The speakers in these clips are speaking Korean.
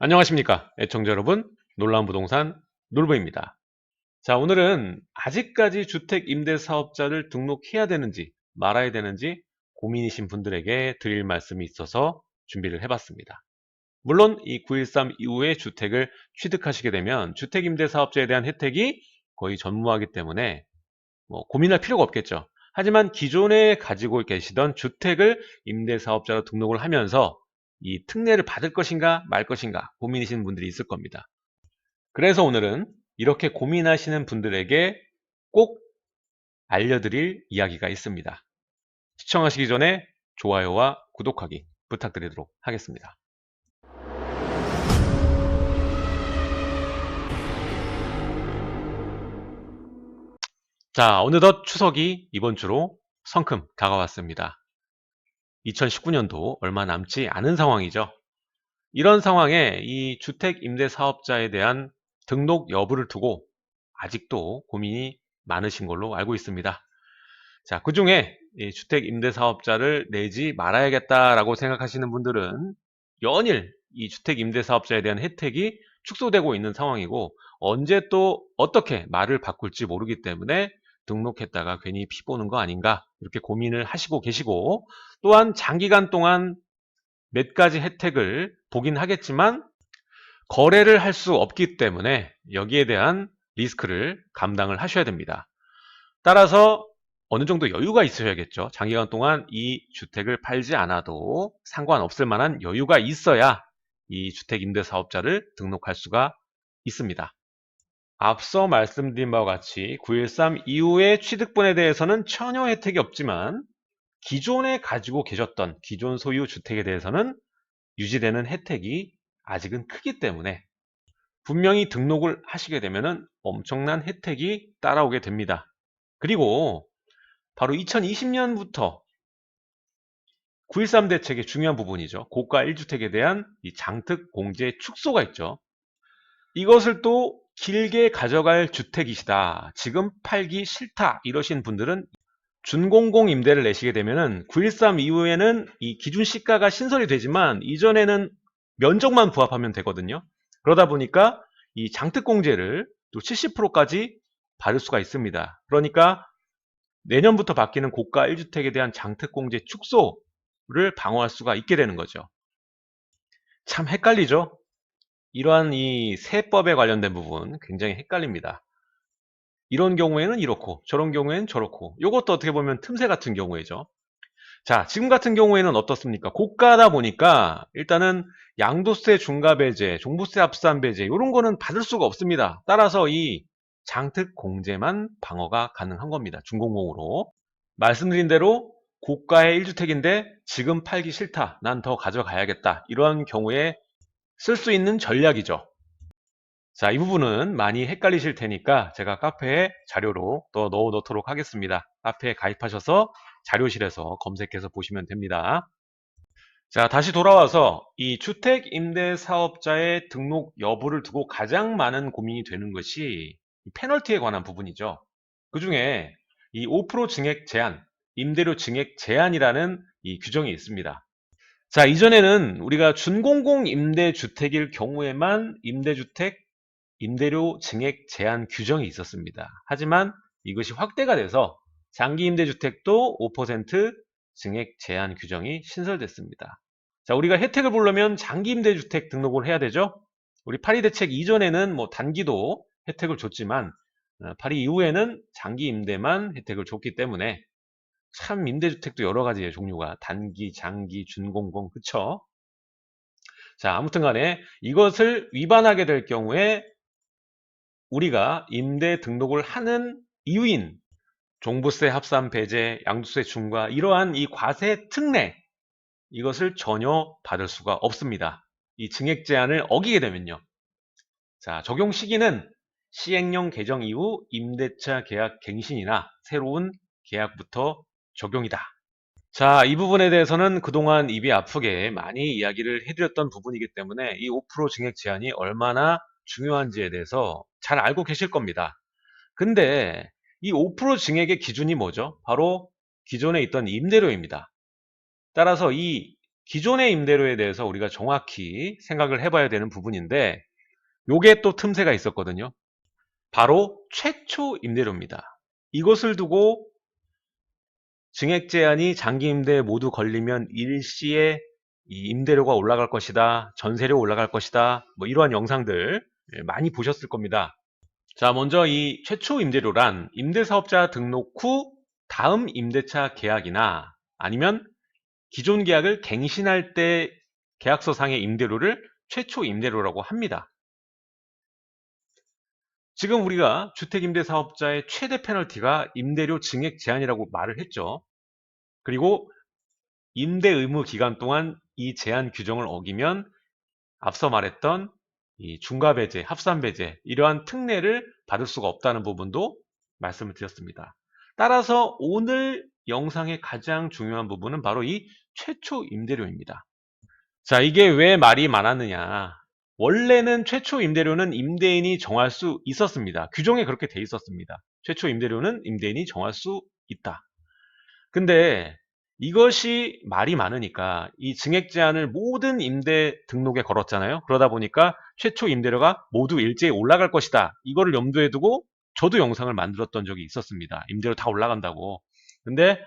안녕하십니까 애청자 여러분, 놀라운 부동산 놀부입니다. 자, 오늘은 아직까지 주택임대사업자를 등록해야 되는지 말아야 되는지 고민이신 분들에게 드릴 말씀이 있어서 준비를 해봤습니다. 물론 이 9.13 이후에 주택을 취득하시게 되면 주택임대사업자에 대한 혜택이 거의 전무하기 때문에 고민할 필요가 없겠죠. 하지만 기존에 가지고 계시던 주택을 임대사업자로 등록을 하면서 이 특례를 받을 것인가 말 것인가 고민이신 분들이 있을 겁니다. 그래서 오늘은 이렇게 고민하시는 분들에게 꼭 알려드릴 이야기가 있습니다. 시청하시기 전에 좋아요와 구독하기 부탁드리도록 하겠습니다. 자, 어느덧 추석이 이번 주로 성큼 다가왔습니다. 2019년도 얼마 남지 않은 상황이죠. 이런 상황에 이 주택임대사업자에 대한 등록 여부를 두고 아직도 고민이 많으신 걸로 알고 있습니다. 자, 그 중에 주택임대사업자를 내지 말아야겠다라고 생각하시는 분들은 연일 이 주택임대사업자에 대한 혜택이 축소되고 있는 상황이고 언제 또 어떻게 말을 바꿀지 모르기 때문에 등록했다가 괜히 피 보는 거 아닌가 이렇게 고민을 하시고 계시고, 또한 장기간 동안 몇 가지 혜택을 보긴 하겠지만 거래를 할 수 없기 때문에 여기에 대한 리스크를 감당을 하셔야 됩니다. 따라서 어느 정도 여유가 있으셔야겠죠. 장기간 동안 이 주택을 팔지 않아도 상관없을 만한 여유가 있어야 이 주택임대사업자를 등록할 수가 있습니다. 앞서 말씀드린 바와 같이 9.13 이후의 취득분에 대해서는 전혀 혜택이 없지만 기존에 가지고 계셨던 기존 소유 주택에 대해서는 유지되는 혜택이 아직은 크기 때문에 분명히 등록을 하시게 되면 엄청난 혜택이 따라오게 됩니다. 그리고 바로 2020년부터 9.13 대책의 중요한 부분이죠. 고가 1주택에 대한 이 장특 공제 축소가 있죠. 이것을 또 길게 가져갈 주택이시다, 지금 팔기 싫다 이러신 분들은 준공공 임대를 내시게 되면은 9.13 이후에는 이 기준 시가가 신설이 되지만 이전에는 면적만 부합하면 되거든요. 그러다 보니까 이 장특공제를 또 70%까지 받을 수가 있습니다. 그러니까 내년부터 바뀌는 고가 1주택에 대한 장특공제 축소를 방어할 수가 있게 되는 거죠. 참 헷갈리죠? 이러한 이 세법에 관련된 부분 굉장히 헷갈립니다. 이런 경우에는 이렇고 저런 경우에는 저렇고, 이것도 어떻게 보면 틈새 같은 경우에죠. 자, 지금 같은 경우에는 어떻습니까? 고가다 보니까 일단은 양도세 중과배제, 종부세 합산배제 이런 거는 받을 수가 없습니다. 따라서 이 장특 공제만 방어가 가능한 겁니다. 준공공으로. 말씀드린 대로 고가의 1주택인데 지금 팔기 싫다, 난 더 가져가야겠다, 이러한 경우에 쓸 수 있는 전략이죠. 자, 이 부분은 많이 헷갈리실 테니까 제가 카페에 자료로 또 넣어 놓도록 하겠습니다. 카페에 가입하셔서 자료실에서 검색해서 보시면 됩니다. 자, 다시 돌아와서 이 주택임대사업자의 등록 여부를 두고 가장 많은 고민이 되는 것이 이 페널티에 관한 부분이죠. 그 중에 이 5% 증액 제한, 임대료 증액 제한이라는 이 규정이 있습니다. 자, 이전에는 우리가 준공공 임대주택일 경우에만 임대주택 임대료 증액 제한 규정이 있었습니다. 하지만 이것이 확대가 돼서 장기 임대주택도 5% 증액 제한 규정이 신설됐습니다. 자, 우리가 혜택을 보려면 장기 임대주택 등록을 해야 되죠. 우리 파리 대책 이전에는 단기도 혜택을 줬지만 파리 이후에는 장기 임대만 혜택을 줬기 때문에 참 임대주택도 여러 가지의 종류가 단기, 장기, 준공공, 그쵸? 자, 아무튼 간에 이것을 위반하게 될 경우에 우리가 임대 등록을 하는 이유인 종부세 합산 배제, 양도세 중과 이러한 이 과세 특례, 이것을 전혀 받을 수가 없습니다. 이 증액 제한을 어기게 되면요. 자, 적용 시기는 시행령 개정 이후 임대차 계약 갱신이나 새로운 계약부터 적용이다. 자, 이 부분에 대해서는 그동안 입이 아프게 많이 이야기를 해드렸던 부분이기 때문에 이 5% 증액 제한이 얼마나 중요한지에 대해서 잘 알고 계실 겁니다. 근데 이 5% 증액의 기준이 뭐죠? 바로 기존에 있던 임대료입니다. 따라서 이 기존의 임대료에 대해서 우리가 정확히 생각을 해봐야 되는 부분인데 요게 또 틈새가 있었거든요. 바로 최초 임대료입니다. 이것을 두고 증액 제한이 장기 임대에 모두 걸리면 일시에 이 임대료가 올라갈 것이다, 전세료 올라갈 것이다, 뭐 이러한 영상들 많이 보셨을 겁니다. 자, 먼저 이 최초 임대료란 임대사업자 등록 후 다음 임대차 계약이나 아니면 기존 계약을 갱신할 때 계약서상의 임대료를 최초 임대료라고 합니다. 지금 우리가 주택임대사업자의 최대 페널티가 임대료 증액 제한이라고 말을 했죠. 그리고 임대 의무 기간 동안 이 제한 규정을 어기면 앞서 말했던 이 중과배제, 합산배제 이러한 특례를 받을 수가 없다는 부분도 말씀을 드렸습니다. 따라서 오늘 영상의 가장 중요한 부분은 바로 이 최초 임대료입니다. 자, 이게 왜 말이 많았느냐. 원래는 최초 임대료는 임대인이 정할 수 있었습니다. 규정에 그렇게 돼 있었습니다. 최초 임대료는 임대인이 정할 수 있다. 근데 이것이 말이 많으니까 이 증액 제한을 모든 임대 등록에 걸었잖아요. 그러다 보니까 최초 임대료가 모두 일제히 올라갈 것이다. 이거를 염두에 두고 저도 영상을 만들었던 적이 있었습니다. 임대료 다 올라간다고. 근데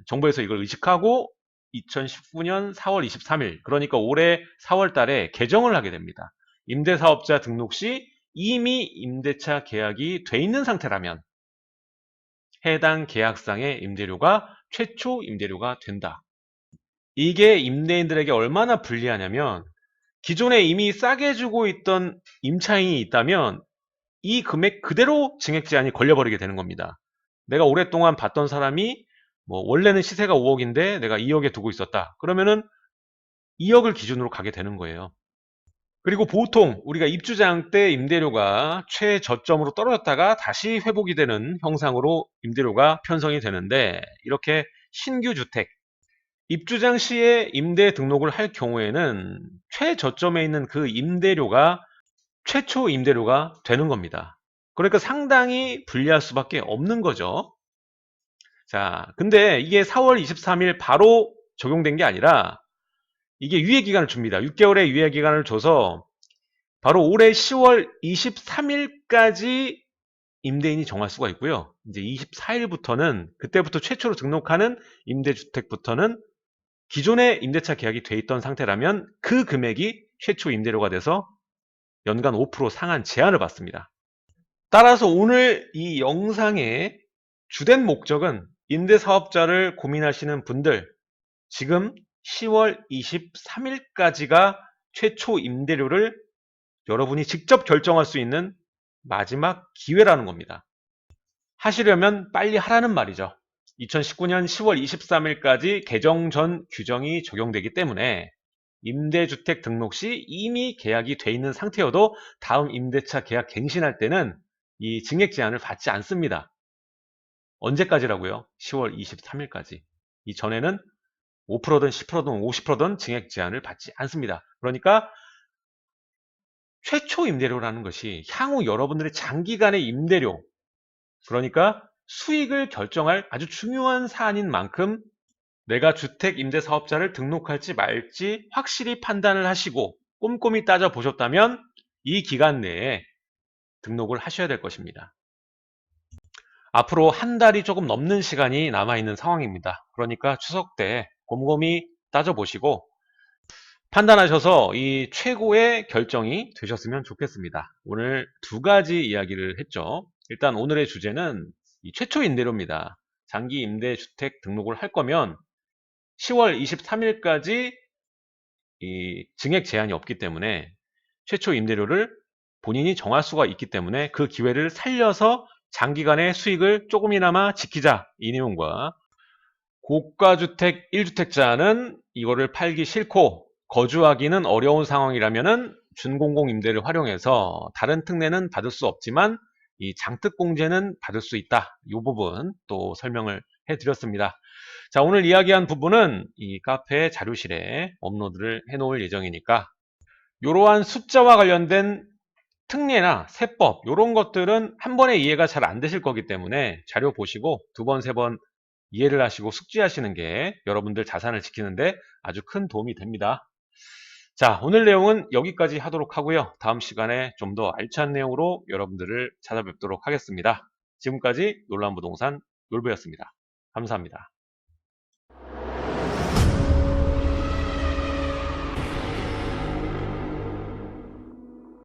정부에서 이걸 의식하고 2019년 4월 23일, 그러니까 올해 4월 달에 개정을 하게 됩니다. 임대사업자 등록 시 이미 임대차 계약이 돼 있는 상태라면 해당 계약상의 임대료가 최초 임대료가 된다. 이게 임대인들에게 얼마나 불리하냐면 기존에 이미 싸게 주고 있던 임차인이 있다면 이 금액 그대로 증액 제한이 걸려버리게 되는 겁니다. 내가 오랫동안 봤던 사람이 뭐 원래는 시세가 5억인데 내가 2억에 두고 있었다. 그러면은 2억을 기준으로 가게 되는 거예요. 그리고 보통 우리가 입주장 때 임대료가 최저점으로 떨어졌다가 다시 회복이 되는 형상으로 임대료가 편성이 되는데 이렇게 신규 주택 입주장 시에 임대 등록을 할 경우에는 최저점에 있는 그 임대료가 최초 임대료가 되는 겁니다. 그러니까 상당히 불리할 수밖에 없는 거죠. 자, 근데 이게 4월 23일 바로 적용된 게 아니라 이게 유예 기간을 줍니다. 6개월의 유예 기간을 줘서 바로 올해 10월 23일까지 임대인이 정할 수가 있고요. 이제 24일부터는 그때부터 최초로 등록하는 임대주택부터는 기존의 임대차 계약이 돼 있던 상태라면 그 금액이 최초 임대료가 돼서 연간 5% 상한 제한을 받습니다. 따라서 오늘 이 영상의 주된 목적은 임대사업자를 고민하시는 분들 지금 10월 23일까지가 최초 임대료를 여러분이 직접 결정할 수 있는 마지막 기회라는 겁니다. 하시려면 빨리 하라는 말이죠. 2019년 10월 23일까지 개정 전 규정이 적용되기 때문에 임대주택 등록 시 이미 계약이 돼 있는 상태여도 다음 임대차 계약 갱신할 때는 이 증액 제한을 받지 않습니다. 언제까지라고요? 10월 23일까지. 이전에는 5%든 10%든 50%든 증액 제한을 받지 않습니다. 그러니까 최초 임대료라는 것이 향후 여러분들의 장기간의 임대료, 그러니까 수익을 결정할 아주 중요한 사안인 만큼 내가 주택 임대 사업자를 등록할지 말지 확실히 판단을 하시고 꼼꼼히 따져보셨다면 이 기간 내에 등록을 하셔야 될 것입니다. 앞으로 한 달이 조금 넘는 시간이 남아있는 상황입니다. 그러니까 추석 때 곰곰이 따져보시고 판단하셔서 이 최고의 결정이 되셨으면 좋겠습니다. 오늘 두 가지 이야기를 했죠. 일단 오늘의 주제는 이 최초 임대료입니다. 장기 임대주택 등록을 할 거면 10월 23일까지 이 증액 제한이 없기 때문에 최초 임대료를 본인이 정할 수가 있기 때문에 그 기회를 살려서 장기간의 수익을 조금이나마 지키자 이 내용과 고가주택 1주택자는 이거를 팔기 싫고 거주하기는 어려운 상황이라면은 준공공 임대를 활용해서 다른 특례는 받을 수 없지만 이 장특공제는 받을 수 있다. 이 부분 또 설명을 해드렸습니다. 자, 오늘 이야기한 부분은 이 카페 자료실에 업로드를 해 놓을 예정이니까 이러한 숫자와 관련된 특례나 세법 이런 것들은 한 번에 이해가 잘 안 되실 거기 때문에 자료 보시고 두 번, 세 번 이해를 하시고 숙지하시는 게 여러분들 자산을 지키는데 아주 큰 도움이 됩니다. 자, 오늘 내용은 여기까지 하도록 하고요. 다음 시간에 좀 더 알찬 내용으로 여러분들을 찾아뵙도록 하겠습니다. 지금까지 놀라운 부동산 놀부였습니다. 감사합니다.